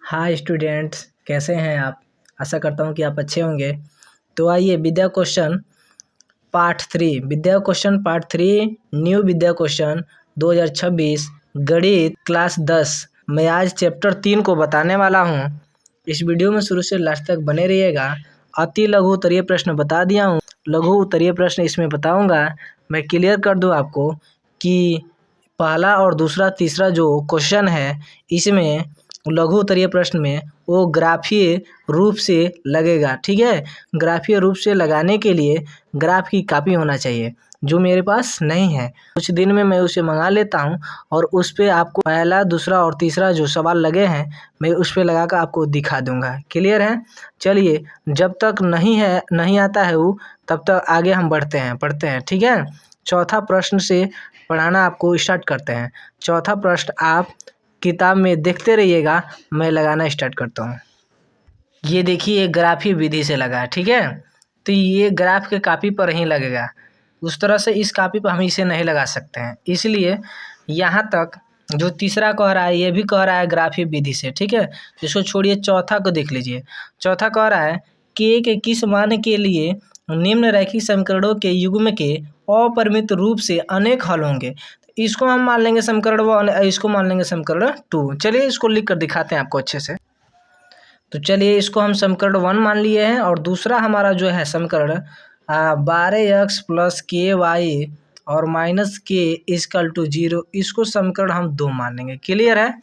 Hi students, कैसे हैं आप। आशा करता हूँ कि आप अच्छे होंगे। तो आइए विद्या क्वेश्चन पार्ट थ्री न्यू विद्या क्वेश्चन 2026 गणित क्लास 10 मैं आज चैप्टर 3 को बताने वाला हूँ। इस वीडियो में शुरू से लास्ट तक बने रहिएगा। अति लघु उत्तरीय प्रश्न बता दिया हूँ, लघु उत्तरीय प्रश्न इसमें बताऊँगा। मैं क्लियर कर दूँ आपको कि पहला और दूसरा तीसरा जो क्वेश्चन है इसमें लघु उत्तरीय प्रश्न में वो ग्राफीय रूप से लगेगा। ठीक है, ग्राफीय रूप से लगाने के लिए ग्राफ की कॉपी होना चाहिए, जो मेरे पास नहीं है। कुछ दिन में मैं उसे मंगा लेता हूँ और उस पर आपको पहला दूसरा और तीसरा जो सवाल लगे हैं मैं उस पर लगाकर आपको दिखा दूंगा। क्लियर है। चलिए, जब तक नहीं आता है वो, तब तक आगे हम पढ़ते हैं। ठीक है, चौथा प्रश्न से पढ़ाना आपको स्टार्ट करते हैं। चौथा प्रश्न आप किताब में देखते रहिएगा, मैं लगाना स्टार्ट करता हूँ। ये देखिए, ग्राफी विधि से लगा है। ठीक है, तो ये ग्राफ के कॉपी पर ही लगेगा। उस तरह से इस कॉपी पर हम इसे नहीं लगा सकते हैं, इसलिए यहाँ तक जो तीसरा कह रहा है ये भी कह रहा है ग्राफी विधि से। ठीक है, इसको छोड़िए, चौथा को देख लीजिए। चौथा कह रहा है के किस मान के लिए निम्न रैखिक समीकरणों के युग्म के अपरिमित रूप से अनेक हल होंगे। इसको हम मान लेंगे समीकरण 1, इसको मान लेंगे समीकरण 2। चलिए इसको लिख कर दिखाते हैं आपको अच्छे से। तो चलिए इसको हम समीकरण 1 मान लिए हैं और दूसरा हमारा जो है समीकरण 12x प्लस के वाई और माइनस के इक्वल टू 0, इसको समीकरण हम 2 मान लेंगे। क्लियर है।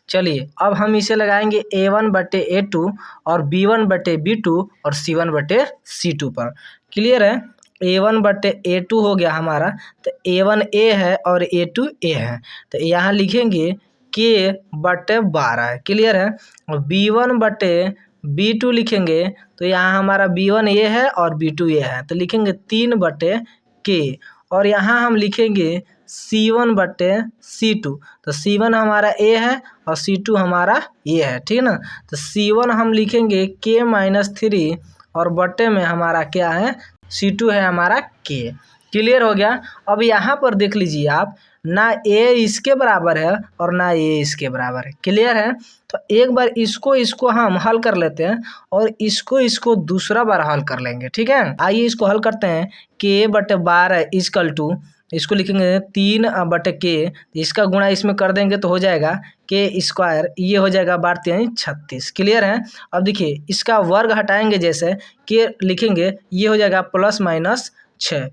चलिए अब हम इसे लगाएंगे a1/a2 और b1/b2 और c1/c2 पर। क्लियर है। a1/a2 हो गया हमारा, तो a1 a है और a2 a है, तो यहाँ लिखेंगे k/12 है। क्लियर है। और b1/b2 लिखेंगे, तो यहाँ हमारा b1 a है और b2 a है, तो लिखेंगे 3/k। और यहाँ हम लिखेंगे c1/c2, तो c1 हमारा a है और c2 हमारा a है। ठीक है ना, तो c1 हम लिखेंगे k-3 और बटे में हमारा क्या है, c2 है हमारा k। क्लियर हो गया। अब यहाँ पर देख लीजिए आप, ना a इसके बराबर है और ना a इसके बराबर है। क्लियर है। तो एक बार इसको हम हल कर लेते हैं और इसको दूसरा बार हल कर लेंगे। ठीक है, आइए इसको हल करते हैं। k/12 इक्वल टू, इसको लिखेंगे 3/k, इसका गुणा इसमें कर देंगे तो हो जाएगा k², ये हो जाएगा 12×36। क्लियर है। अब देखिए इसका वर्ग हटाएंगे, जैसे k लिखेंगे ये हो जाएगा +-6,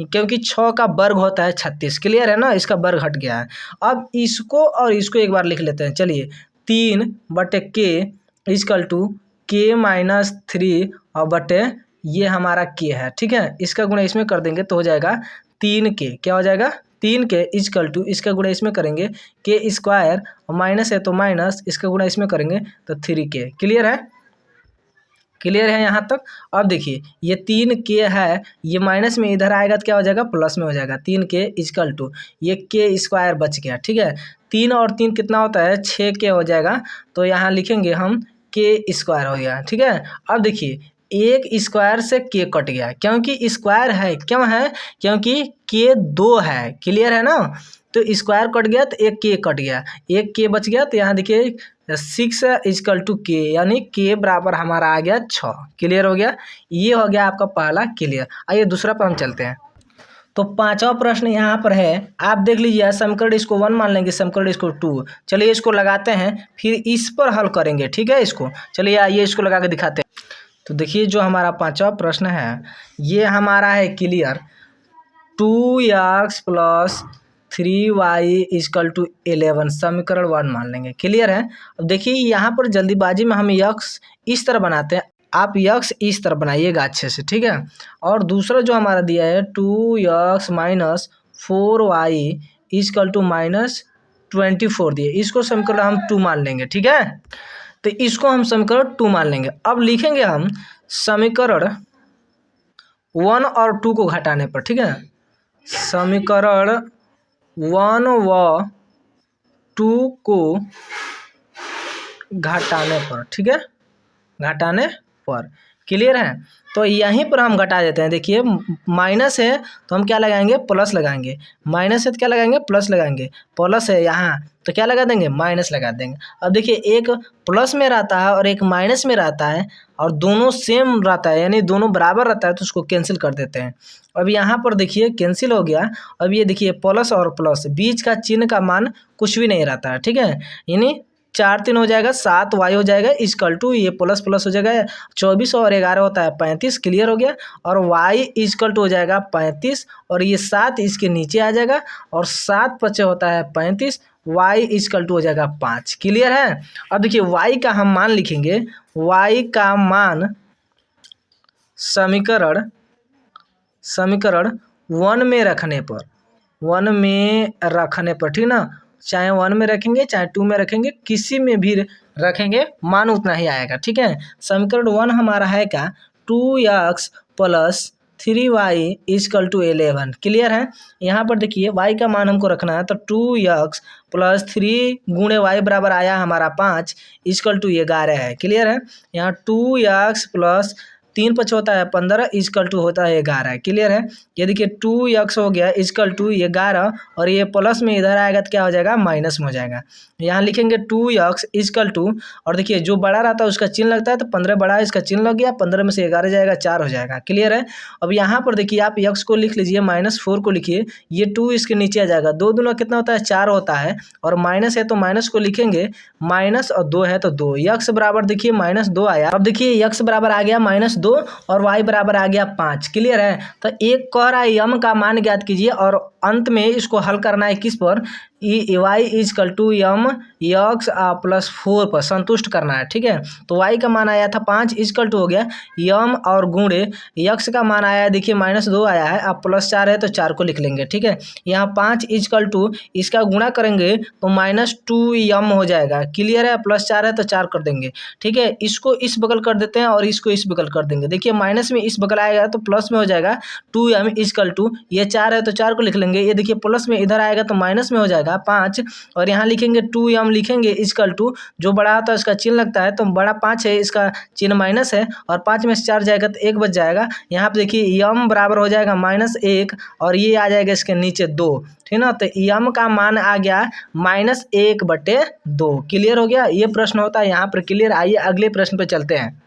क्योंकि 6 का वर्ग होता है 36। क्लियर है ना, इसका वर्ग हट गया है। अब इसको और इसको एक बार लिख लेते हैं। चलिए 3/k इक्वल टू k-3 और बटे ये हमारा k है। ठीक है, इसका गुणा इसमें कर देंगे तो हो जाएगा 3k। क्या हो जाएगा, 3k इक्वल टू, इसका गुणा इसमें करेंगे k², और माइनस है तो माइनस, इसका गुणा इसमें करेंगे तो 3k। क्लियर है। क्लियर है यहाँ तक। अब देखिए ये 3k है, ये माइनस में इधर आएगा तो क्या हो जाएगा, प्लस में हो जाएगा। 3k इक्वल टू ये k² बच गया। ठीक है, 3 और 3 कितना होता है, 6k हो जाएगा, तो यहाँ लिखेंगे हम k² हो गया। ठीक है। अब देखिए एक स्क्वायर से k कट गया, क्योंकि स्क्वायर है, क्यों है, क्योंकि k 2 है। क्लियर है ना, तो स्क्वायर कट गया तो एक k कट गया, एक k बच गया, तो यहाँ देखिए 6 = k, यानी k बराबर हमारा आ गया 6। क्लियर हो गया। ये हो गया आपका पहला क्लियर। आइए दूसरा पर हम चलते हैं। तो पांचवा प्रश्न यहाँ पर है, आप देख लीजिए, समीकरण इसको 1 मान लेंगे, समीकरण इसको 2। चलिए इसको लगाते हैं, फिर इस पर हल करेंगे। ठीक है, इसको चलिए आइए इसको लगा के दिखाते हैं। तो देखिए जो हमारा पांचवा प्रश्न है ये हमारा है क्लियर, 2x + 3y = 11, समीकरण 1 मान लेंगे। क्लियर है। अब देखिए यहाँ पर जल्दीबाजी में हम यक्स इस तरह बनाते हैं, आप यक्स इस तरह बनाइएगा अच्छे से। ठीक है, और दूसरा जो हमारा दिया है 2x - 4y = -24 दिए, इसको समीकरण हम 2 मान लेंगे। ठीक है, तो इसको हम समीकरण 2 मान लेंगे। अब लिखेंगे हम समीकरण 1 और 2 को घटाने पर। ठीक है, समीकरण 1 व 2 को घटाने पर। ठीक है, घटाने पर क्लियर है। तो यहीं पर हम घटा देते हैं। देखिए माइनस है तो हम क्या लगाएंगे, प्लस लगाएंगे, माइनस है तो क्या लगाएंगे, प्लस लगाएंगे, प्लस है यहाँ तो क्या लगा देंगे, माइनस लगा देंगे। अब देखिए एक प्लस में रहता है और एक माइनस में रहता है और दोनों सेम रहता है यानी दोनों बराबर रहता है तो उसको कैंसिल कर देते हैं। अब यहाँ पर देखिए कैंसिल हो गया। अब ये देखिए प्लस और प्लस बीच का चिन्ह का मान कुछ भी नहीं रहता है, ठीक है। यानी 4 3 हो जाएगा 7 वाई हो जाएगा इजकल टू ये प्लस प्लस हो जाएगा 24 और 11 होता है 35, क्लियर हो गया। और वाई इजकल टू हो जाएगा 35 और ये 7 इसके नीचे आ जाएगा और 7 पचे होता है 35, वाई इजकल टू हो जाएगा 5, क्लियर है। अब देखिए वाई का हम मान लिखेंगे, वाई का मान समीकरण 1 में रखने पर, 1 में रखने पर, ठीक ना, चाहे 1 में रखेंगे चाहे 2 में रखेंगे, किसी में भी रखेंगे मान उतना ही आएगा, ठीक है। समीकरण 1 हमारा है क्या, 2x plus 3y is equal to 11, clear है। यहाँ पर देखिए y का मान हमको रखना है तो 2x प्लस 3 गुणे y बराबर आया हमारा 5 इजकल टू 11 है, क्लियर है। यहाँ 2x प्लस 3 5 होता है 15 इजकल टू होता है 11, क्लियर है। ये देखिए 2x हो गया इजकल टू 11 और ये प्लस में इधर आएगा तो क्या हो जाएगा, माइनस में हो जाएगा। यहाँ लिखेंगे 2x इजकल टू और देखिए जो बड़ा रहता है उसका चिन्ह लगता है तो 15 बड़ा है इसका चिन्ह लग गया, 15 में से 11 जाएगा 4 हो जाएगा, क्लियर है। अब यहाँ पर देखिए आप x को लिख लीजिए -4 को लिखिए, ये 2 इसके नीचे आ जाएगा, 2 दूना कितना होता है 4 होता है और माइनस है तो माइनस को लिखेंगे, माइनस और 2 है तो 2, x बराबर देखिए -2 आया। अब देखिए x बराबर आ गया -2 और y बराबर आ गया 5, क्लियर है। तो एक कह रहा है यम का मान ज्ञात कीजिए और अंत में इसको हल करना है किस पर, y equal to M x plus 4 पर संतुष्ट करना है, ठीक है। तो y का मान आया था 5 इजकल टू हो गया यम और गुणे x का मान आया है देखिए -2 आया है, अब +4 है तो 4 को लिख लेंगे, ठीक है। यहाँ 5 इजकल टू इसका गुणा करेंगे तो -2 यम हो जाएगा, क्लियर है। +4 है तो 4 कर देंगे, ठीक है। इसको इस बगल कर देते हैं और इसको इस बगल कर देंगे। देखिए माइनस में इस बगल आएगा तो प्लस में हो जाएगा 2m इजकल टू, ये 4 है तो 4 को लिख लेंगे। ये देखिए प्लस में इधर आएगा तो माइनस में हो जाएगा 5 और यहाँ लिखेंगे 2m लिखेंगे इजकल टू, जो बड़ा होता है उसका चिन्ह लगता है तो बड़ा 5 है इसका चिन्ह माइनस है और 5 में से 4 जाएगा तो 1 बच जाएगा। यहाँ पे देखिए m बराबर हो जाएगा -1 और ये आ जाएगा इसके नीचे 2, ठीक ना। तो m का मान आ गया -1/2, क्लियर हो गया। ये प्रश्न होता है यहाँ पर, क्लियर। आइए अगले प्रश्न पे चलते हैं।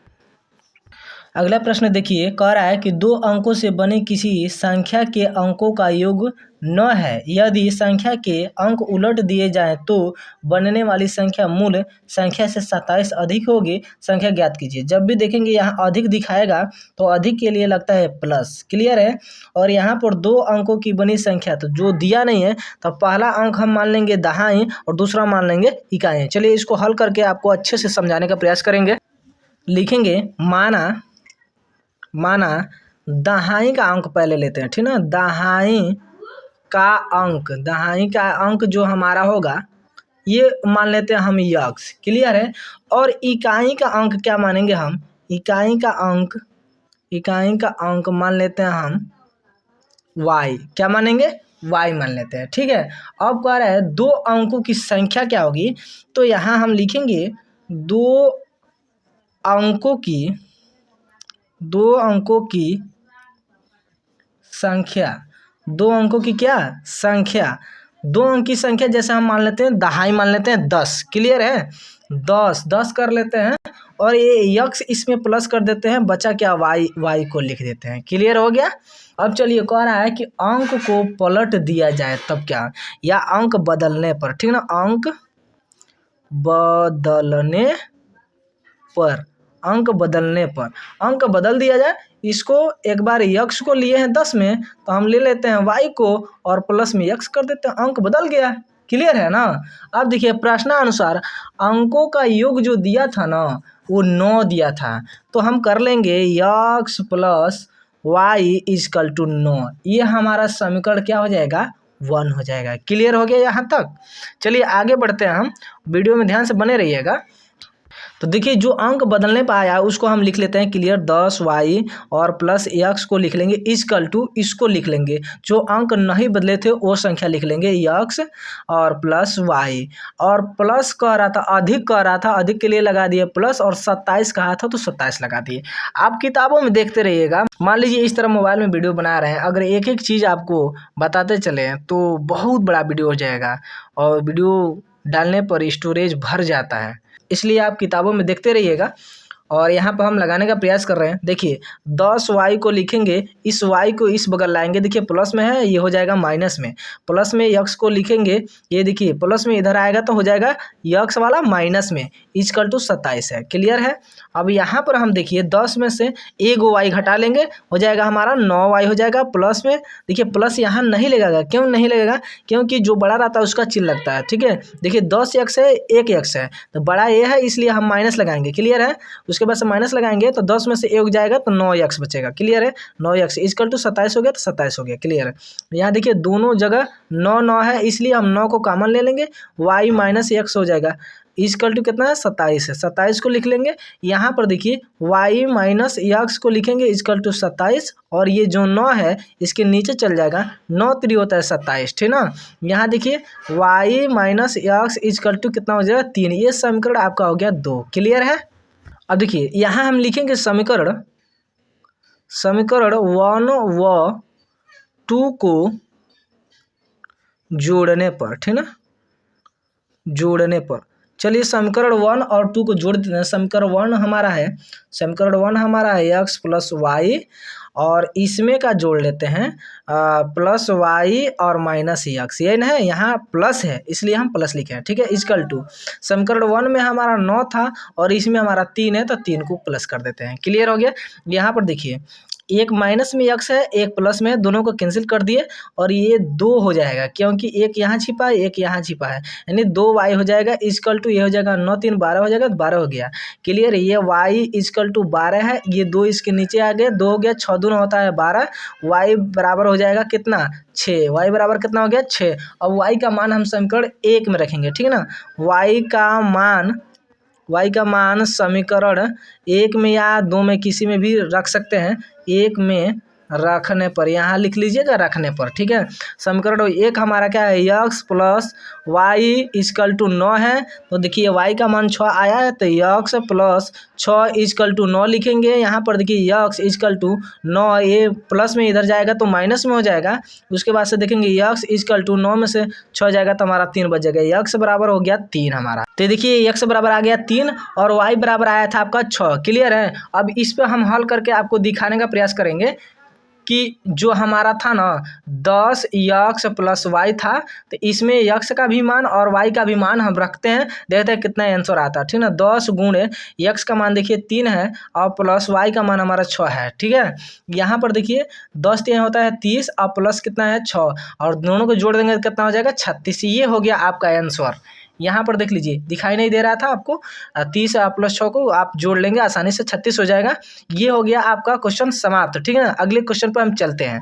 अगला प्रश्न देखिए, कह रहा है कि 2 अंकों से बनी किसी संख्या के अंकों का योग 9 है, यदि संख्या के अंक उलट दिए जाएं तो बनने वाली संख्या मूल संख्या से 27 अधिक होगी, संख्या ज्ञात कीजिए। जब भी देखेंगे यहाँ अधिक दिखाएगा तो अधिक के लिए लगता है प्लस, क्लियर है। और यहाँ पर 2 अंकों की बनी संख्या तो जो दिया नहीं है तो पहला अंक हम मान लेंगे दहाई और दूसरा मान लेंगे इकाई। चलिए इसको हल करके आपको अच्छे से समझाने का प्रयास करेंगे। लिखेंगे माना दहाई का अंक पहले लेते हैं, ठीक ना। दहाई का अंक जो हमारा होगा ये मान लेते हैं हम x, क्लियर है। और इकाई का अंक क्या मानेंगे हम, इकाई का अंक मान लेते हैं हम y, क्या मानेंगे, y मान लेते हैं, ठीक है। अब कह रहा है 2 अंकों की संख्या क्या होगी, तो यहाँ हम लिखेंगे 2 अंकों की संख्या, 2 अंकों की क्या संख्या, 2 अंक की संख्या जैसे हम मान लेते हैं दहाई मान लेते हैं 10, क्लियर है। 10 कर लेते हैं और ये x इसमें प्लस कर देते हैं, बचा क्या y को लिख देते हैं, क्लियर हो गया। अब चलिए कह रहा है कि अंक को पलट दिया जाए तब क्या, या अंक बदलने पर, ठीक ना। अंक बदल दिया जाए। इसको एक बार x को लिए हैं 10 में तो हम ले लेते हैं y को और प्लस में x कर देते हैं, अंक बदल गया, क्लियर है ना। अब देखिए प्रश्नानुसार अंकों का योग जो दिया था ना वो 9 दिया था, तो हम कर लेंगे x plus y equal to 9, ये हमारा समीकरण क्या हो जाएगा 1 हो जाएगा, क्लियर हो गया यहाँ तक। चलिए आगे बढ़ते हैं हम, वीडियो में ध्यान से बने रहिएगा। तो देखिए जो अंक बदलने पर आया उसको हम लिख लेते हैं क्लियर 10y और प्लस x को लिख लेंगे इक्वल टू, इसको लिख लेंगे जो अंक नहीं बदले थे वो संख्या लिख लेंगे x और प्लस y। और प्लस कह रहा था, अधिक कह रहा था, अधिक के लिए लगा दिए प्लस, और 27 कहा था तो 27 लगा दिए। आप किताबों में देखते रहिएगा। मान लीजिए इस तरह मोबाइल में वीडियो बना रहे हैं, अगर एक एक चीज़ आपको बताते चले तो बहुत बड़ा वीडियो हो जाएगा और वीडियो डालने पर स्टोरेज भर जाता है, इसलिए आप किताबों में देखते रहिएगा। और यहाँ पर हम लगाने का प्रयास कर रहे हैं। देखिए 10y को लिखेंगे, इस y को इस बगल लाएंगे, देखिए प्लस में है ये हो जाएगा माइनस में, प्लस में x को लिखेंगे, ये देखिए प्लस में इधर आएगा तो हो जाएगा x वाला माइनस में, इक्वल टू 27 है। क्लियर है। अब यहाँ पर हम देखिए 10 में से एक y घटा लेंगे, हो जाएगा हमारा 9y हो जाएगा। प्लस में देखिए प्लस यहाँ नहीं लगेगा, क्यों नहीं लगेगा, क्योंकि जो बड़ा रहता है उसका चिन्ह लगता है। ठीक है, देखिए 10x है, 1x है, तो बड़ा ये है इसलिए हम माइनस लगाएंगे। क्लियर है। उसके बाद से माइनस लगाएंगे तो 10 में से 1 जाएगा तो 9x बचेगा। क्लियर है। 9x इक्वल टू 27 हो गया तो 27 हो गया। क्लियर है। यहाँ देखिए दोनों जगह 9 है, इसलिए हम 9 को कॉमन ले लेंगे, y माइनस x हो जाएगा, इक्वल टू कितना है 27 है, 27 को लिख लेंगे। यहाँ पर देखिए y माइनस x को लिखेंगे इक्वल टू 27, और ये जो 9 है इसके नीचे चल जाएगा, 9 3 होता है 27, ठीक ना। यहाँ देखिए y minus x equal to कितना हो जाएगा 3, ये समीकरण आपका हो गया 2। क्लियर है। अब देखिए यहाँ हम लिखेंगे समीकरण 1 व 2 को जोड़ने पर, ठीक ना, जोड़ने पर। चलिए समीकरण 1 और 2 को जोड़ देते हैं। समीकरण 1 हमारा है, समीकरण 1 हमारा है x प्लस वाई, और इसमें का जोड़ लेते हैं प्लस वाई और माइनस एक्स, ये ना है, यहाँ प्लस है इसलिए हम प्लस लिखे हैं। ठीक है, इक्वल टू समीकरण 1 में हमारा 9 था और इसमें हमारा 3 है, तो 3 को प्लस कर देते हैं। क्लियर हो गया। यहाँ पर देखिए एक माइनस में x है, एक प्लस में है, दोनों को कैंसिल कर दिए और ये 2 हो जाएगा, क्योंकि एक यहाँ छिपा है एक यहाँ छिपा है, यानी 2y हो जाएगा इक्वल टू, ये हो जाएगा 9 3 12 हो जाएगा, 12 हो गया। क्लियर है। ये y इक्वल टू 12 है, ये 2 इसके नीचे आ गए, 2 हो गया, 6 दूना होता है 12, y बराबर हो जाएगा कितना 6, y बराबर कितना हो गया 6। अब y का मान हम समीकरण 1 में रखेंगे, ठीक है ना। y का मान समीकरण 1 में या 2 में किसी में भी रख सकते हैं, 1 में रखने पर, यहाँ लिख लीजिएगा रखने पर। ठीक है, समीकरण 1 हमारा क्या है, x plus Y equal to 9 है, तो देखिए y का मान 6 आया है, तो x प्लस 6 इक्वल टू 9 लिखेंगे। यहाँ पर देखिए x इक्वल टू 9, ये प्लस में इधर जाएगा तो माइनस में हो जाएगा। उसके बाद से देखेंगे x इक्वल टू 9 में से 6 जाएगा तो हमारा 3 बच जाएगा, x बराबर हो गया 3 हमारा। तो देखिए x बराबर आ गया 3 और y बराबर आया था आपका 6। क्लियर है। अब इस पे हम हल करके आपको दिखाने का प्रयास करेंगे कि जो हमारा था ना 10x प्लस वाई था, तो इसमें x का भी मान और y का भी मान हम रखते हैं, देखते हैं कितना आंसर आता है। ठीक ना, 10 गुणे x का मान देखिए 3 है और प्लस y का मान हमारा 6 है। ठीक है, यहाँ पर देखिए 10 3 होता है 30 और प्लस कितना है 6, और दोनों को जोड़ देंगे तो कितना हो जाएगा 36। ये हो गया आपका आंसर। यहाँ पर देख लीजिए, दिखाई नहीं दे रहा था आपको, 30 प्लस 6 को आप जोड़ लेंगे आसानी से 36 हो जाएगा। ये हो गया आपका क्वेश्चन समाप्त। ठीक है, अगले क्वेश्चन पर हम चलते हैं।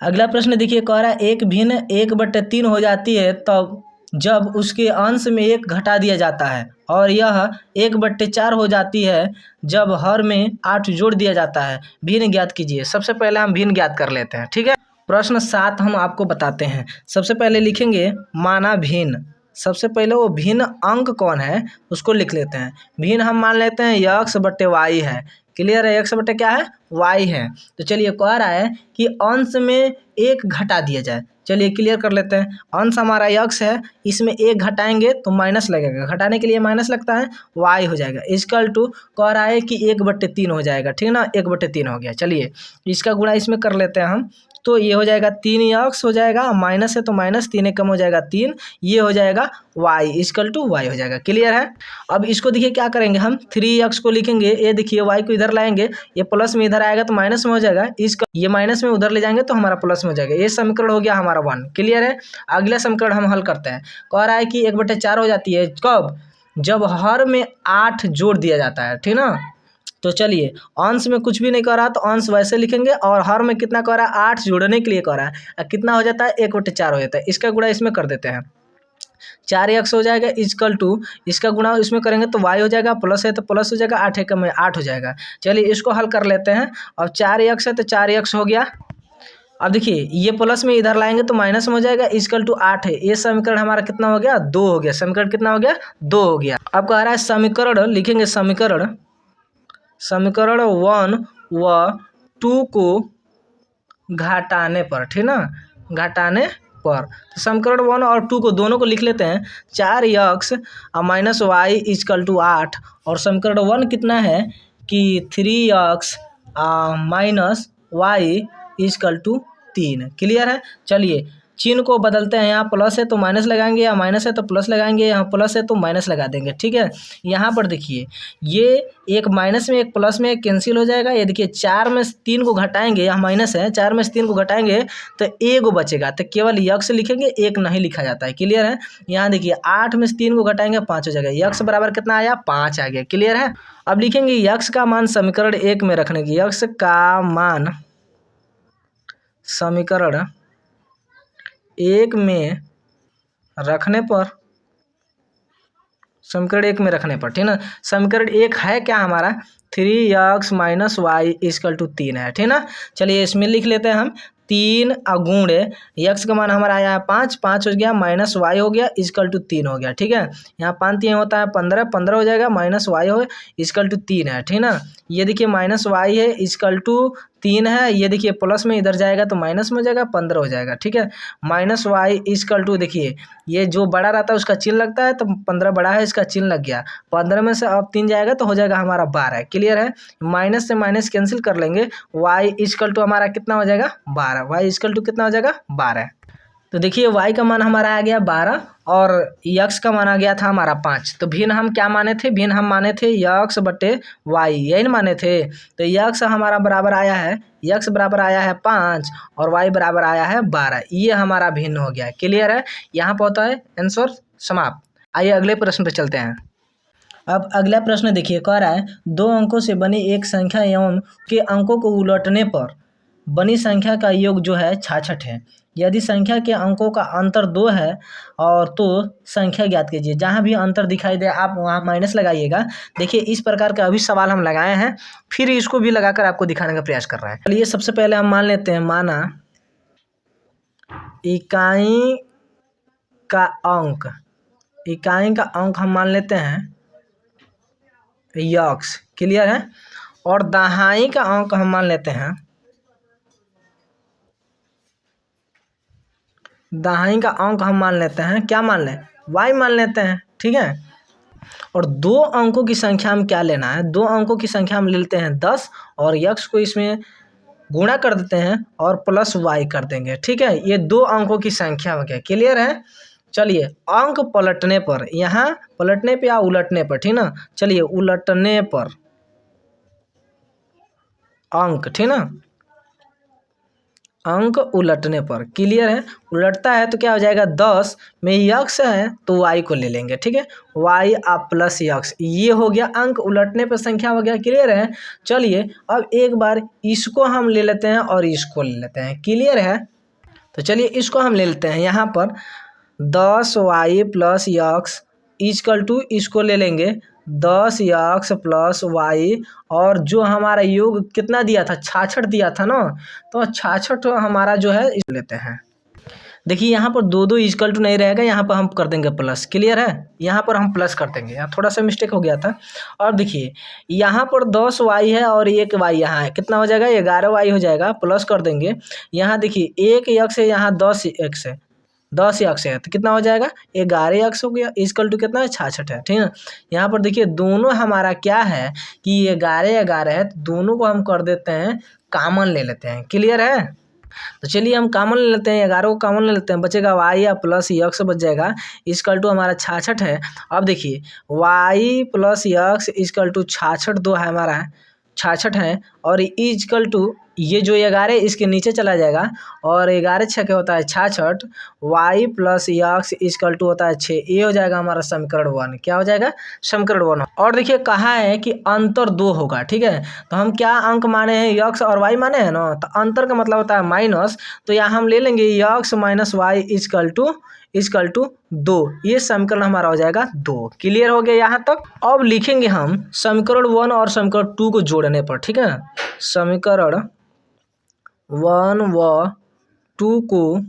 अगला प्रश्न देखिए, कह रहा है एक भिन्न 1/3 हो जाती है तब जब उसके अंश में 1 घटा दिया जाता है, और यह 1/4 हो जाती है जब हर में 8 जोड़ दिया जाता है। भिन्न ज्ञात कीजिए। सबसे पहले हम भिन्न ज्ञात कर लेते हैं। ठीक है, प्रश्न 7 हम आपको बताते हैं। सबसे पहले लिखेंगे माना भिन्न, सबसे पहले वो भिन्न अंक कौन है उसको लिख लेते हैं। भिन्न हम मान लेते हैं x/y है। क्लियर है, x बटे क्या है y है। तो चलिए कह रहा है कि अंश में 1 घटा दिया जाए। चलिए क्लियर कर लेते हैं। अंश हमारा x है, इसमें 1 घटाएंगे तो माइनस लगेगा, घटाने के लिए माइनस लगता है, y हो जाएगा इक्वल टू, कह रहा है कि 1/3 हो जाएगा। ठीक है ना, 1/3 हो गया। चलिए इसका गुणा इसमें कर लेते हैं हम, तो ये हो जाएगा 3x हो जाएगा, माइनस है तो माइनस, 3 कम हो जाएगा 3, ये हो जाएगा y इक्वल टू y हो जाएगा। क्लियर है। अब इसको देखिए क्या करेंगे, हम 3x को लिखेंगे, ये देखिए y को इधर लाएंगे, ये प्लस में इधर आएगा तो माइनस में हो जाएगा, इसका ये माइनस में उधर ले जाएंगे तो हमारा प्लस में हो जाएगा। ये समीकरण हो गया हमारा 1। क्लियर है। अगला समीकरण हम हल करते हैं। कह रहा है कि 1/4 हो जाती है कब, जब हर में 8 जोड़ दिया जाता है। ठीक ना, तो चलिए अंश में कुछ भी नहीं कर रहा तो अंश वैसे लिखेंगे, और हर में कितना कर रहा है 8 जोड़ने के लिए कर रहा है, कितना हो जाता है 1/4 हो जाता है। इसका गुणा इसमें कर देते हैं, 4x हो जाएगा इक्वल टू, इसका गुणा इसमें करेंगे तो y हो जाएगा, प्लस है तो प्लस हो जाएगा, 8 एकम में 8 हो जाएगा। चलिए इसको हल कर लेते हैं। अब 4x है तो 4x हो गया। अब देखिए ये प्लस में इधर लाएंगे तो माइनस में हो जाएगा, इक्वल टू 8 है। ये समीकरण हमारा कितना हो गया, 2 हो गया। समीकरण कितना हो गया, 2 हो गया। अब कह रहा है समीकरण लिखेंगे, समीकरण 1 व 2 को घटाने पर, ठीक ना, घटाने पर। तो समीकरण 1 और 2 को दोनों को लिख लेते हैं। 4x minus Y equal to 8, और समीकरण 1 कितना है कि 3x minus Y equal to 3। Clear है। चलिए चिन्ह को बदलते हैं, यहाँ प्लस है तो माइनस लगाएंगे, या माइनस है तो प्लस लगाएंगे, यहाँ प्लस है तो माइनस लगा देंगे। ठीक है, यहाँ पर देखिए ये एक माइनस में एक प्लस में एक कैंसिल हो जाएगा। ये देखिए 4 में से 3 को घटाएंगे, यहाँ माइनस है, 4 में से 3 को घटाएंगे तो 1 बचेगा, तो केवल यक्स लिखेंगे, 1 नहीं लिखा जाता है। क्लियर है। यहाँ देखिए 8 में से 3 को घटाएंगे 5 हो जाएगा, यक्स बराबर कितना आया, 5 आ गया। क्लियर है। अब लिखेंगे यक्स का मान समीकरण 1 में रखने की, यक्स का मान समीकरण 1 में रखने पर, समीकरण 1 में रखने पर, ठीक ना। समीकरण 1 है क्या हमारा, 3x minus Y equal to 3 है, ठीक ना। चलिए इसमें लिख लेते हैं हम 3 गुणे यक्स का मान हमारा आया है 5, 5 हो गया, माइनस वाई हो गया इक्वल टू 3 हो गया। ठीक है, यहाँ 5 3 होता है 15, 15 हो जाएगा, माइनस वाई हो इक्वल टू 3 है, ठीक ना। ये देखिए माइनस वाई है इक्वल टू 3 है, ये देखिए प्लस में इधर जाएगा तो माइनस में हो जाएगा, 15 हो जाएगा। ठीक है, माइनस वाई इक्वल टू, देखिए ये जो बड़ा रहता है उसका चिन्ह लगता है, तो 15 बड़ा है इसका चिन्ह लग गया, 15 में से अब 3 जाएगा तो हो जाएगा हमारा 12। क्लियर है। माइनस से माइनस कैंसिल कर लेंगे, y इक्वल टू हमारा कितना हो जाएगा, 12। y इक्वल टू कितना हो जाएगा, 12। तो देखिए y का मान हमारा आ गया 12 और x का मान आ गया था हमारा 5। तो भिन्न हम क्या माने थे, भिन्न हम माने थे x बटे y, यही माने थे। तो x हमारा बराबर आया है, x बराबर आया है 5 और y बराबर आया है 12, ये हमारा भिन्न हो गया। क्लियर है। यहाँ पर होता है आंसर समाप्त। आइए अगले प्रश्न पे चलते हैं। अब अगला प्रश्न देखिए, कह रहा है 2 अंकों से बनी एक संख्या एवं के अंकों को उलटने पर बनी संख्या का योग जो है 66 है। यदि संख्या के अंकों का अंतर 2 है और तो संख्या ज्ञात कीजिए। जहाँ भी अंतर दिखाई दे आप वहाँ माइनस लगाइएगा। देखिए इस प्रकार का अभी सवाल हम लगाए हैं, फिर इसको भी लगाकर आपको दिखाने का प्रयास कर रहा है। चलिए सबसे पहले हम मान लेते हैं, माना इकाई का अंक, इकाई का अंक हम मान लेते हैं यक्स। क्लियर है। और दहाई का अंक हम मान लेते हैं, दहाई का अंक हम मान लेते हैं, क्या मान लें, y मान लेते हैं। ठीक है। और 2 अंकों की संख्या हम क्या लेना है, 2 अंकों की संख्या हम ले लेते हैं 10 और यक्स को इसमें गुणा कर देते हैं और प्लस y कर देंगे। ठीक है, ये 2 अंकों की संख्या हो गया। क्लियर है। चलिए अंक पलटने पर, यहाँ पलटने पे या उलटने पर, ठीक ना। चलिए उलटने पर अंक, ठीक ना, अंक उलटने पर। क्लियर है। उलटता है तो क्या हो जाएगा, 10 में यक्स है तो y को ले लेंगे। ठीक है, y प्लस यक्स, ये हो गया अंक उलटने पर संख्या हो गया। क्लियर है। चलिए अब एक बार इसको हम ले लेते हैं और इसको ले लेते हैं। क्लियर है। तो चलिए इसको हम ले लेते हैं, यहाँ पर 10y plus X equal to, इसको ले लेंगे 10 यक्स प्लस वाई, और जो हमारा योग कितना दिया था, 66 दिया था ना, तो 66 हमारा जो है इस लेते हैं। देखिए यहाँ पर 2 इक्वल टू नहीं रहेगा, यहाँ पर हम कर देंगे प्लस। क्लियर है। यहाँ पर हम प्लस कर देंगे, यहाँ थोड़ा सा मिस्टेक हो गया था। और देखिए यहाँ पर 10 वाई है और 1 वाई यहाँ है, कितना हो जाएगा, 11 वाई हो जाएगा, प्लस कर देंगे। यहाँ देखिए 1 यक्स है, यहाँ 10 एक्स है, 10 यक्स है, तो कितना हो जाएगा, 11 यक्स हो गया, इक्वल टू कितना है, 66 है। ठीक है। यहाँ पर देखिए दोनों हमारा क्या है कि 11 11 है, तो दोनों को हम कर देते हैं कॉमन ले लेते हैं। क्लियर है। तो चलिए हम कॉमन ले लेते हैं, 11 को कॉमन ले लेते हैं, बचेगा वाई या प्लस यक्स बच जाएगा, इक्वल टू हमारा 66 है। अब देखिए Y plus X equal to 66, 2 है हमारा, 66 है, और इक्वल टू ये जो 11 इसके नीचे चला जाएगा, और 11 छः क्या होता है 66, Y plus X equal to होता है 6, ये हो जाएगा हमारा समीकरण 1। क्या हो जाएगा, समीकरण 1। और देखिए कहा है कि अंतर 2 होगा। ठीक है, तो हम क्या अंक माने हैं, यक्स और वाई माने हैं ना, तो अंतर का मतलब होता है माइनस, तो यहाँ हम ले लेंगे X minus Y equal to equal to 2। ये समीकरण हमारा हो जाएगा 2। क्लियर हो गया यहाँ तक। अब लिखेंगे हम समीकरण 1 और समीकरण 2 को जोड़ने पर, ठीक है। समीकरण 1 व 2 को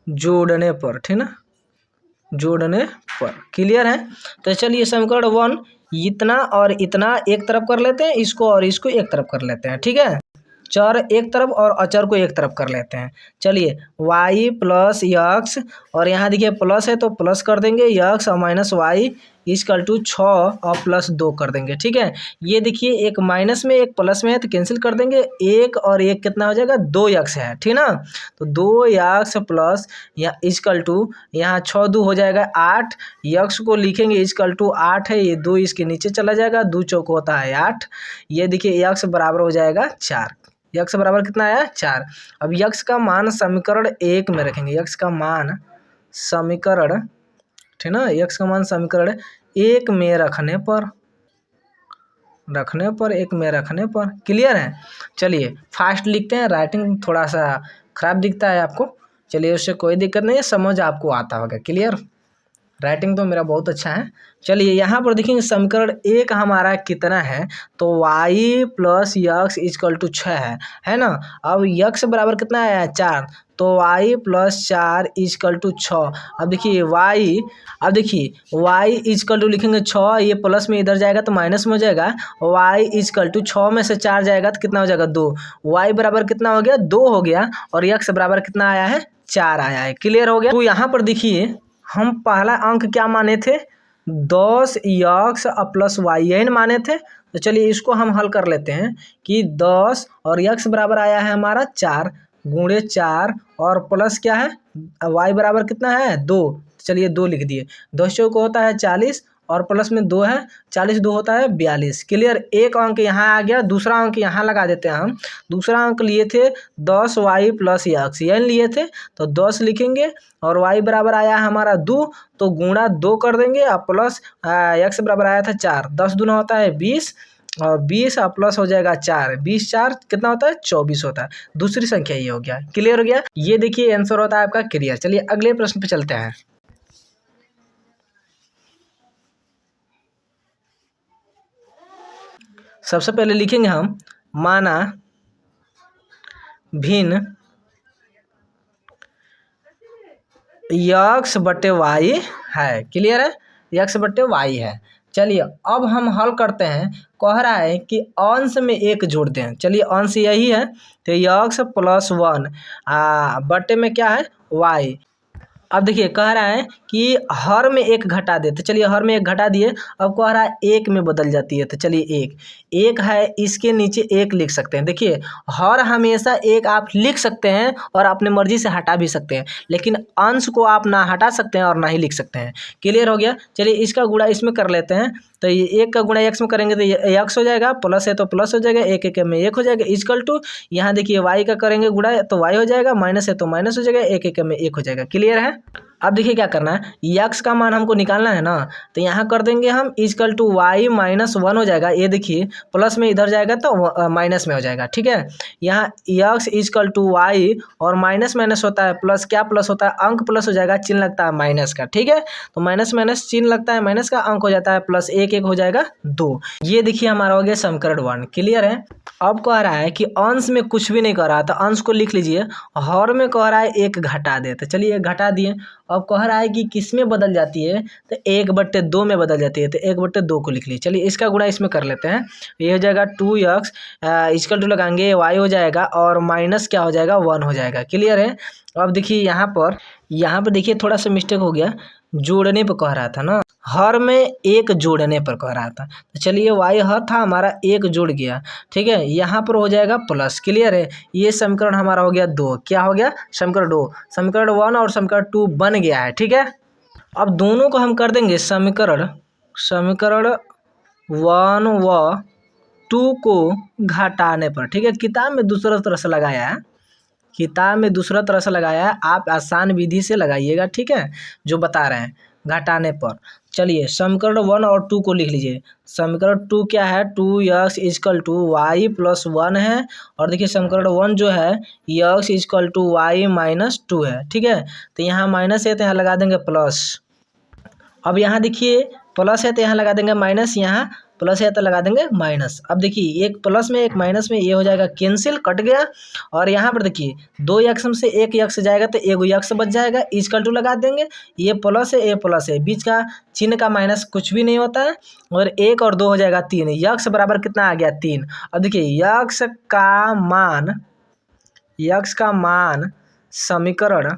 जोड़ने पर, ठीक ना, जोड़ने पर। क्लियर है। तो चलिए समीकरण 1 इतना और इतना एक तरफ कर लेते हैं, इसको और इसको एक तरफ कर लेते हैं, ठीक है। चर एक तरफ और अचर को एक तरफ कर लेते हैं। चलिए y प्लस यक्स, और यहाँ देखिए प्लस है तो प्लस कर देंगे, यक्स और माइनस वाई इक्वल टू 6 और प्लस 2 कर देंगे, ठीक है। ये देखिए एक माइनस में एक प्लस में है तो कैंसिल कर देंगे, एक और एक कितना हो जाएगा, 2 यक्स है, ठीक ना। तो 2 यक्स प्लस यहाँ इक्वल टू, यहाँ 6 2 हो जाएगा 8, यक्स को लिखेंगे इक्वल टू 8 है, ये 2 इसके नीचे चला जाएगा, 2 चौक होता है 8। ये देखिए यक्स बराबर हो जाएगा 4। यक्स बराबर कितना आया, 4। अब यक्स का मान समीकरण 1 में रखेंगे, यक्स का मान समीकरण, ठीक ना, यक्स का मान समीकरण 1 में रखने पर, 1 में रखने पर। क्लियर है। चलिए फास्ट लिखते हैं, राइटिंग थोड़ा सा खराब दिखता है आपको, चलिए उससे कोई दिक्कत नहीं है, समझ आपको आता होगा। क्लियर, राइटिंग तो मेरा बहुत अच्छा है। चलिए यहाँ पर देखेंगे समीकरण 1 हमारा कितना है, तो y plus X equal to 6 है ना। अब यक्स बराबर कितना है, 4, तो y प्लस 4 इक्वल टू 6। अब देखिए y इक्वल टू लिखेंगे 6, ये प्लस में इधर जाएगा तो माइनस में हो जाएगा, y इक्वल टू 6 में से 4 जाएगा तो कितना हो जाएगा, 2। y बराबर कितना हो गया, 2 हो गया, और यक्स बराबर कितना आया है, 4 आया है। क्लियर हो गया। तो यहाँ पर देखिए हम पहला अंक क्या माने थे, 10 यक्स प्लस वाई, यही माने थे। तो चलिए इसको हम हल कर लेते हैं कि 10 और यक्स बराबर आया है हमारा 4 गुणे 4, और प्लस क्या है, वाई बराबर कितना है, 2। चलिए 2 लिख दिए, 10 चौक होता है 40, और प्लस में 2 है, 40 2 होता है 42। क्लियर। एक अंक यहाँ आ गया, दूसरा अंक यहाँ लगा देते हैं हम। दूसरा अंक लिए थे 10 वाई प्लस यक्स, यही लिए थे, तो 10 लिखेंगे, और y बराबर आया हमारा 2, तो गुणा 2 कर देंगे, और प्लस यक्स बराबर आया था 4, 10 दूना होता है 20, और 20 और प्लस हो जाएगा 4, 20 4 कितना होता है, 24 होता है। दूसरी संख्या ये हो गया। क्लियर हो गया। ये देखिए आंसर होता है आपका क्लियर। चलिए अगले प्रश्न पे चलते हैं। सबसे पहले लिखेंगे हम माना भिन्न यक्स बटे वाई है। क्लियर है, यक्स बटे वाई है। चलिए अब हम हल करते हैं। कह रहा है कि अंश में 1 जोड़ दें। चलिए अंश यही है, तो यक्स प्लस 1 बटे में क्या है, वाई। अब देखिए कह रहा है कि हर में 1 घटा दे, तो चलिए हर में 1 घटा दिए। अब कह रहा है 1 में बदल जाती है, तो चलिए 1 है, इसके नीचे 1 लिख सकते हैं। देखिए हर हमेशा 1 आप लिख सकते हैं और अपने मर्जी से हटा भी सकते हैं, लेकिन अंश को आप ना हटा सकते हैं और ना ही लिख सकते हैं। क्लियर हो गया। चलिए इसका गुणा इसमें कर लेते हैं, तो ये 1 का गुणा x में करेंगे तो ये x हो जाएगा, प्लस है तो प्लस हो जाएगा, 1 1 में 1 हो जाएगा, इक्वल टू यहाँ देखिए y का करेंगे गुणा तो y हो जाएगा, माइनस है तो माइनस हो जाएगा, 1 1 में 1 हो जाएगा। क्लियर है। अब देखिए क्या करना है, यक्स का मान हमको निकालना है ना, तो यहाँ कर देंगे हम इक्वल टू वाई माइनस 1 हो जाएगा। ये देखिए प्लस में इधर जाएगा तो माइनस में हो जाएगा, ठीक है। यहाँ यक्स इक्वल टू वाई, और माइनस माइनस होता है प्लस, क्या प्लस होता है, अंक प्लस हो जाएगा, चिन्ह लगता है माइनस का, ठीक है। तो माइनस माइनस चिन्ह लगता है माइनस का, अंक हो जाता है प्लस, 1 1 हो जाएगा 2। ये देखिए हमारा हो गया समीकरण 1। क्लियर है। अब कह रहा है कि अंश में कुछ भी नहीं कर रहा, तो अंश को लिख लीजिए। हर में कह रहा है 1 घटा दे, तो चलिए 1 घटा दिए। अब कह रहा है कि किस में बदल जाती है, तो 1/2 में बदल जाती है, तो 1/2 को लिख लीजिए। चलिए इसका गुणा इसमें कर लेते हैं। ये हो जाएगा 2x इक्वल टू लगाएंगे, y हो जाएगा, और माइनस क्या हो जाएगा, 1 हो जाएगा। क्लियर है। अब देखिए यहाँ पर देखिए थोड़ा सा मिस्टेक हो गया, जोड़ने पर कह रहा था ना, हर में 1 जोड़ने पर कह रहा था। तो चलिए y हर था हमारा 1 जुड़ गया, ठीक है, यहाँ पर हो जाएगा प्लस। क्लियर है। ये समीकरण हमारा हो गया 2। क्या हो गया, समीकरण 2। समीकरण 1 और समीकरण 2 बन गया है, ठीक है। अब दोनों को हम कर देंगे समीकरण 1 व 2 को घटाने पर, ठीक है। किताब में दूसरा तरह से लगाया है, आप आसान विधि से लगाइएगा, ठीक है, जो बता रहे हैं घटाने पर। चलिए समीकरण 1 और 2 को लिख लीजिए। समीकरण 2 क्या है, 2x is equal to Y plus 1 है। और देखिए समीकरण 1 जो है x equal to Y minus 2 है। ठीक है, तो यहाँ माइनस है तो यहाँ लगा देंगे प्लस। अब यहाँ देखिए प्लस है तो यहाँ लगा देंगे माइनस, यहाँ प्लस है तो लगा देंगे माइनस। अब देखिए एक प्लस में एक माइनस में ये हो जाएगा कैंसिल, कट गया। और यहाँ पर देखिए 2x में से एक x जाएगा तो एगो x बच जाएगा, इजकल टू लगा देंगे। ये प्लस है ये प्लस है, बीच का चिन्ह का माइनस कुछ भी नहीं होता है। और 1 और 2 हो जाएगा 3, x बराबर कितना आ गया 3। अब देखिए x का मान समीकरण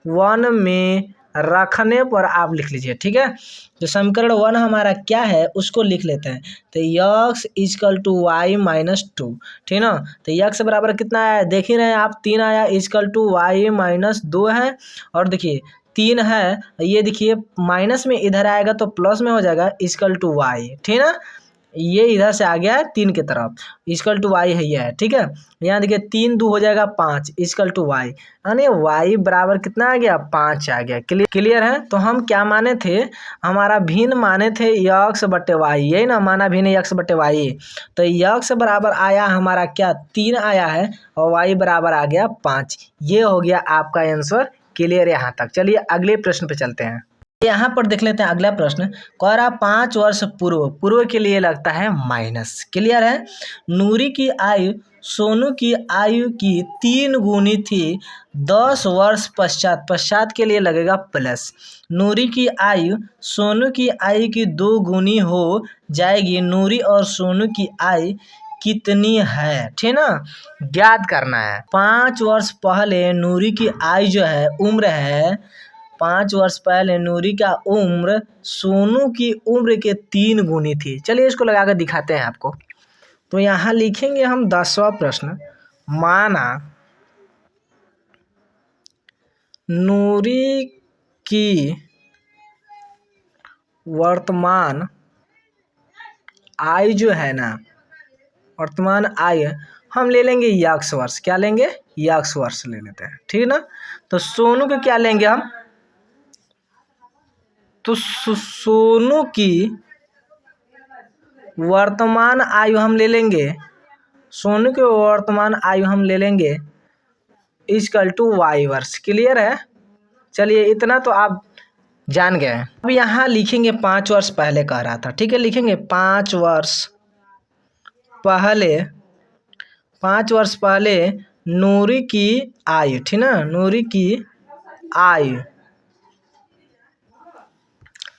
1 में रखने पर आप लिख लीजिए। ठीक है, जो समीकरण 1 हमारा क्या है उसको लिख लेते हैं। तो x equal to Y minus 2, ठीक ना। तो x बराबर कितना आया देख ही रहे हैं आप, 3 आया, इजकल टू वाई माइनस 2 है। और देखिए 3 है, ये देखिए माइनस में इधर आएगा तो प्लस में हो जाएगा इजकल टू वाई, ठीक ना। ये इधर से आ गया है 3 की तरफ, इजकल टू वाई है ये है। ठीक है, यहाँ देखिए 3 2 हो जाएगा 5 इजकल टू वाई, यानी वाई बराबर कितना आ गया 5 आ गया। क्लियर है। तो हम क्या माने थे, हमारा भिन्न माने थे x बटे वाई, यही ना माना भिन्न x बटे वाई। तो x बराबर आया हमारा क्या 3 आया है और y बराबर आ गया 5। ये हो गया आपका आंसर। क्लियर यहाँ तक। चलिए अगले प्रश्न पे चलते हैं। यहाँ पर देख लेते हैं अगला प्रश्न। कह रहा 5 वर्ष पूर्व के लिए लगता है माइनस। क्लियर है। नूरी की आयु सोनू की आयु की 3 गुनी थी, 10 वर्ष पश्चात के लिए लगेगा प्लस। नूरी की आयु सोनू की आयु की 2 गुनी हो जाएगी। नूरी और सोनू की आयु कितनी है, ठीक ना, ज्ञात करना है। 5 वर्ष पहले नूरी की आयु जो है उम्र है, 5 वर्ष पहले नूरी का उम्र सोनू की उम्र के 3 गुनी थी। चलिए इसको लगाकर दिखाते हैं आपको। तो यहाँ लिखेंगे हम 10वां प्रश्न। माना नूरी की वर्तमान आयु जो है ना, वर्तमान आयु हम ले लेंगे x वर्ष। क्या लेंगे, x वर्ष ले लेते हैं, ठीक ना। तो सोनू के क्या लेंगे हम, तो सोनू की वर्तमान आयु हम ले लेंगे, सोनू की वर्तमान आयु हम ले लेंगे इजकल टू वाई वर्ष। क्लियर है। चलिए इतना तो आप जान गए। अब यहाँ लिखेंगे 5 वर्ष पहले कह रहा था, ठीक है, लिखेंगे 5 वर्ष पहले नूरी की आयु, ठीक ना, नूरी की आयु।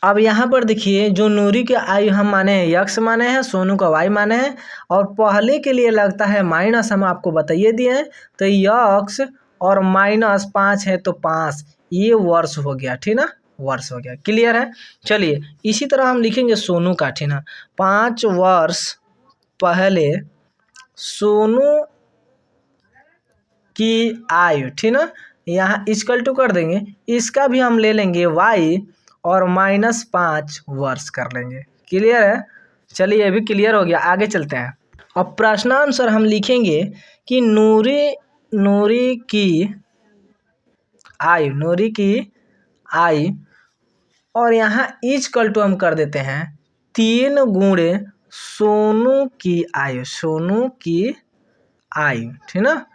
अब यहाँ पर देखिए जो नूरी की आयु हम माने हैं x माने हैं, सोनू का y माने हैं, और पहले के लिए लगता है माइनस, हम आपको बताइए दिए हैं। तो x और माइनस 5 है तो 5, ये वर्ष हो गया, ठीक ना, वर्ष हो गया। क्लियर है। चलिए इसी तरह हम लिखेंगे सोनू का, ठीक ना। 5 वर्ष पहले सोनू की आयु, ठीक ना, यहाँ इजकल टू कर देंगे, इसका भी हम ले लेंगे y और -5 वर्ष कर लेंगे। क्लियर है। चलिए ये भी क्लियर हो गया। आगे चलते हैं। अब प्रश्नानुसार हम लिखेंगे कि नूरी की आयु और यहाँ इजकल टू हम कर देते हैं 3 गुणे सोनू की आयु, ठीक ना।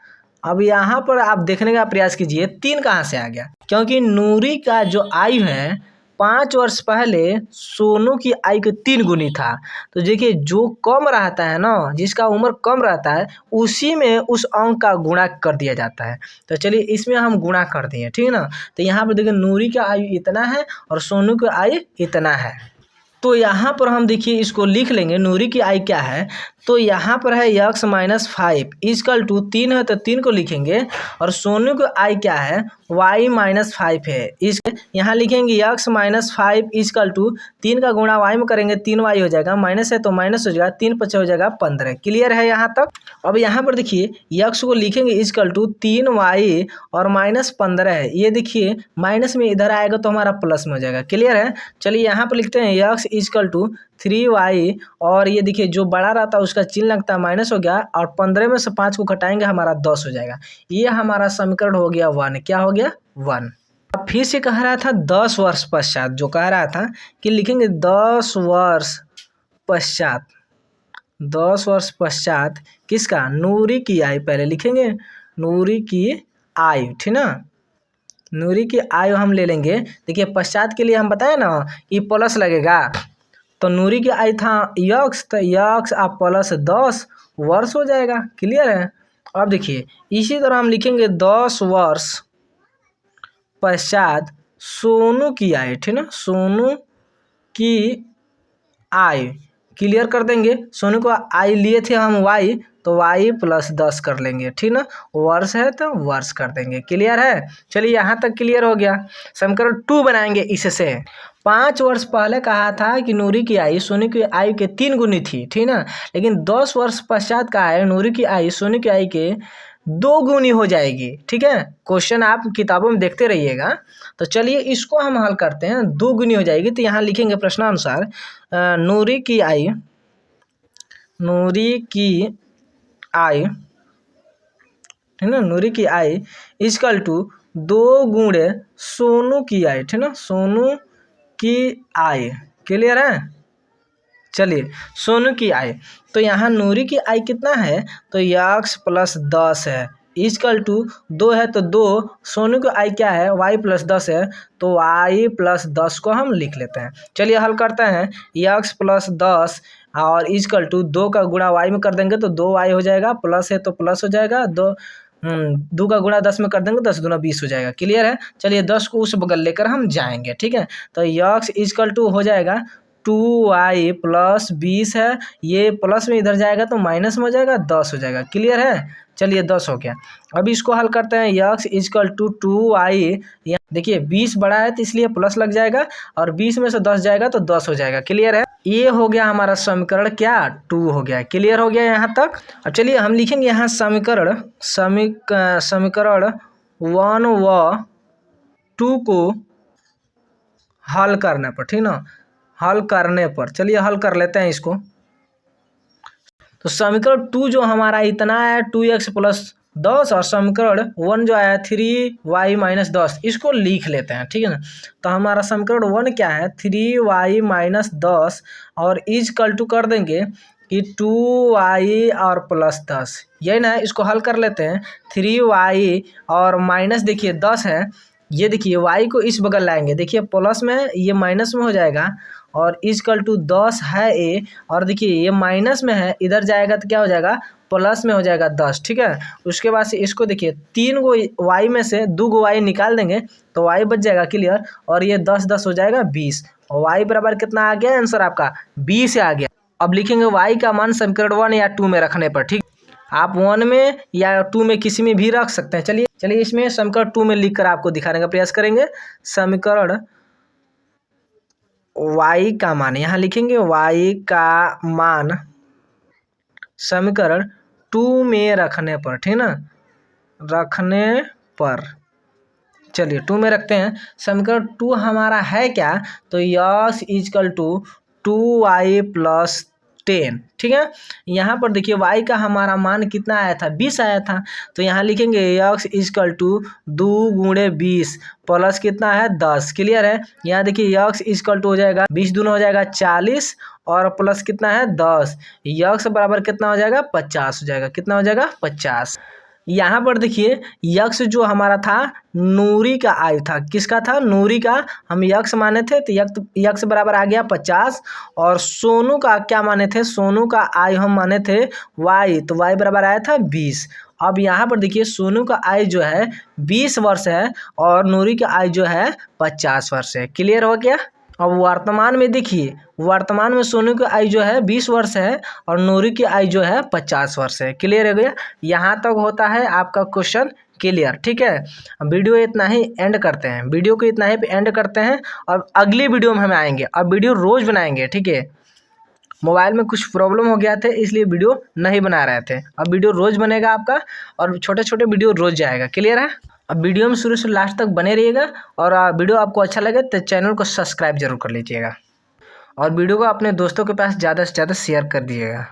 अब यहाँ पर आप देखने का प्रयास कीजिए 3 कहाँ से आ गया, क्योंकि नूरी का जो आयु है 5 वर्ष पहले सोनू की आयु के 3 गुनी था। तो देखिए जो कम रहता है ना, जिसका उम्र कम रहता है, उसी में उस अंक का गुणा कर दिया जाता है। तो चलिए इसमें हम गुणा कर दिए, ठीक है ना। तो यहाँ पर देखिए नूरी का आयु इतना है और सोनू का आयु इतना है। तो यहाँ पर हम देखिए इसको लिख लेंगे, नूरी की आयु क्या है, तो यहाँ पर है x - 5 इजकल टू 3 है तो 3 को लिखेंगे, और सोनू की आयु क्या है y - 5 है, इस यहाँ लिखेंगे x - 5 इजकल टू 3 का गुणा y में करेंगे 3y हो जाएगा, माइनस है तो माइनस हो जाएगा, 3 5 हो जाएगा 15। क्लियर है यहाँ तक। अब यहाँ पर देखिए x को लिखेंगे इजकल टू 3y और -15 है, ये देखिए माइनस में इधर आएगा तो हमारा प्लस में हो जाएगा। क्लियर है। चलिए यहाँ पर लिखते हैं x इजकल टू 3y, और ये देखिए जो बड़ा रहता है उसका चिन्ह लगता है माइनस हो गया, और 15 में से 5 को घटाएंगे हमारा 10 हो जाएगा। ये हमारा समीकरण हो गया 1। क्या हो गया 1। अब फिर से कह रहा था 10 वर्ष पश्चात, जो कह रहा था कि लिखेंगे 10 वर्ष पश्चात, 10 वर्ष पश्चात किसका, नूरी की आयु, पहले लिखेंगे नूरी की आयु, ठीक ना, नूरी की आयु हम ले लेंगे। देखिए पश्चात के लिए हम बताए ना ये प्लस लगेगा, तो नूरी की आयु था यक्स, तो यक्स आप प्लस 10 वर्ष हो जाएगा। क्लियर है। अब देखिए इसी तरह हम लिखेंगे 10 वर्ष पश्चात सोनू की आयु, ठीक ना, सोनू की आयु क्लियर कर देंगे। सोनू को आयु लिए थे हम वाई, तो वाई प्लस 10 कर लेंगे, ठीक ना, वर्ष है तो वर्ष कर देंगे। क्लियर है। चलिए यहाँ तक क्लियर हो गया। समीकरण 2 बनाएंगे इससे। 5 वर्ष पहले कहा था कि नूरी की आयु सोनू की आयु के 3 गुनी थी, ठीक ना, लेकिन 10 वर्ष पश्चात कहा है नूरी की आयु सोनू की आयु के 2 गुनी हो जाएगी। ठीक है, क्वेश्चन आप किताबों में देखते रहिएगा। तो चलिए इसको हम हल करते हैं। 2 गुनी हो जाएगी, तो यहाँ लिखेंगे प्रश्नानुसार नूरी की आयु, नूरी की आयु, ठीक ना, नूरी की आयु इक्वल टू 2 गुणे सोनू की आयु, ठीक ना, सोनू की आयु। क्लियर है। चलिए सोनू की आयु, तो यहाँ नूरी की आयु कितना है, तो यक्स प्लस 10 है, इक्वल टू 2 है तो 2, सोनू की आयु क्या है, वाई प्लस 10 है, तो वाई प्लस 10 को हम लिख लेते हैं। चलिए हल करते हैं। यक्स प्लस 10 और इक्वल टू 2 का गुणा वाई में कर देंगे तो 2 वाई हो जाएगा, प्लस है तो प्लस हो जाएगा, 2 का गुणा 10 में कर देंगे 10 दूना 20 हो जाएगा। क्लियर है। चलिए 10 को उस बगल लेकर हम जाएंगे। ठीक है, तो यक्स इक्वल टू हो जाएगा 2y प्लस 20 है, ये प्लस में इधर जाएगा तो माइनस में हो जाएगा, 10 हो जाएगा। क्लियर है। चलिए 10 हो गया। अब इसको हल करते हैं। यक्स इक्वल टू 2y, देखिए 20 बड़ा है तो इसलिए प्लस लग जाएगा, और 20 में से 10 जाएगा तो 10 हो जाएगा। क्लियर है। ये हो गया हमारा समीकरण क्या, 2 हो गया। क्लियर हो गया यहाँ तक। अब चलिए हम लिखेंगे यहाँ समीकरण 1 व 2 को हल करने पर, ठीक ना, हल करने पर। चलिए हल कर लेते हैं इसको। तो समीकरण 2 जो हमारा इतना है 2x प्लस 10, और समीकरण 1 जो आया 3y माइनस 10, इसको लिख लेते हैं। ठीक है ना। तो हमारा समीकरण 1 क्या है, 3y माइनस 10, और इक्वल टू कर देंगे कि 2y और प्लस 10, यही ना, इसको हल कर लेते हैं। 3y और माइनस देखिए 10 है, ये देखिए y को इस बगल लाएंगे, देखिए प्लस में ये माइनस में हो जाएगा, और इक्वल टू 10 है ए, और देखिए ये माइनस में है, इधर जाएगा तो क्या हो जाएगा, प्लस में हो जाएगा 10। ठीक है। उसके बाद से इसको देखिए 3 गो y में से 2 गो y निकाल देंगे तो y बच जाएगा। क्लियर। और ये 10 10 हो जाएगा 20, और y बराबर कितना आ गया, आंसर आपका 20 आ गया। अब लिखेंगे y का मान समीकरण 1 या 2 में रखने पर। ठीक, आप 1 में या 2 में किसी में भी रख सकते हैं। चलिए इसमें समीकरण 2 में लिखकर आपको दिखाने का प्रयास करेंगे। समीकरण y का मान यहाँ लिखेंगे, y का मान समीकरण 2 में रखने पर, ठीक ना, रखने पर। चलिए 2 में रखते हैं। समीकरण 2 हमारा है क्या, तो yes equal to 2y plus 10। ठीक है। यहाँ पर देखिए y का हमारा मान कितना आया था, 20 आया था, तो यहाँ लिखेंगे x इक्वल टू 2 गुणे 20 प्लस कितना है 10। क्लियर है। यहाँ देखिए x इक्वल टू हो जाएगा 20 दूना हो जाएगा 40, और प्लस कितना है 10, x बराबर कितना हो जाएगा 50 हो जाएगा। कितना हो जाएगा 50। यहाँ पर देखिए यक्स जो हमारा था नूरी का आयु था, किसका था, नूरी का। हम यक्स माने थे तो यक्स बराबर आ गया 50, और सोनू का क्या माने थे, सोनू का आयु हम माने थे वाई, तो वाई बराबर आया था 20। अब यहाँ पर देखिए सोनू का आयु जो है 20 वर्ष है, और नूरी का आयु जो है 50 वर्ष है। क्लियर हो गया। अब वर्तमान में देखिए, वर्तमान में सोनू की आयु जो है 20 वर्ष है, और नूरी की आयु जो है 50 वर्ष है। क्लियर हो गया। यहाँ तक होता है आपका क्वेश्चन क्लियर। ठीक है। वीडियो इतना ही एंड करते हैं, वीडियो को इतना ही एंड करते हैं, और अगली वीडियो में हम आएंगे। अब वीडियो रोज बनाएंगे। ठीक है। मोबाइल में कुछ प्रॉब्लम हो गया थे इसलिए वीडियो नहीं बना रहे थे। अब वीडियो रोज बनेगा आपका, और छोटे छोटे वीडियो रोज जाएगा। क्लियर है। अब वीडियो में शुरू से लास्ट तक बने रहिएगा, और वीडियो आपको अच्छा लगे तो चैनल को सब्सक्राइब जरूर कर लीजिएगा, और वीडियो को अपने दोस्तों के पास ज़्यादा से ज़्यादा शेयर कर दीजिएगा।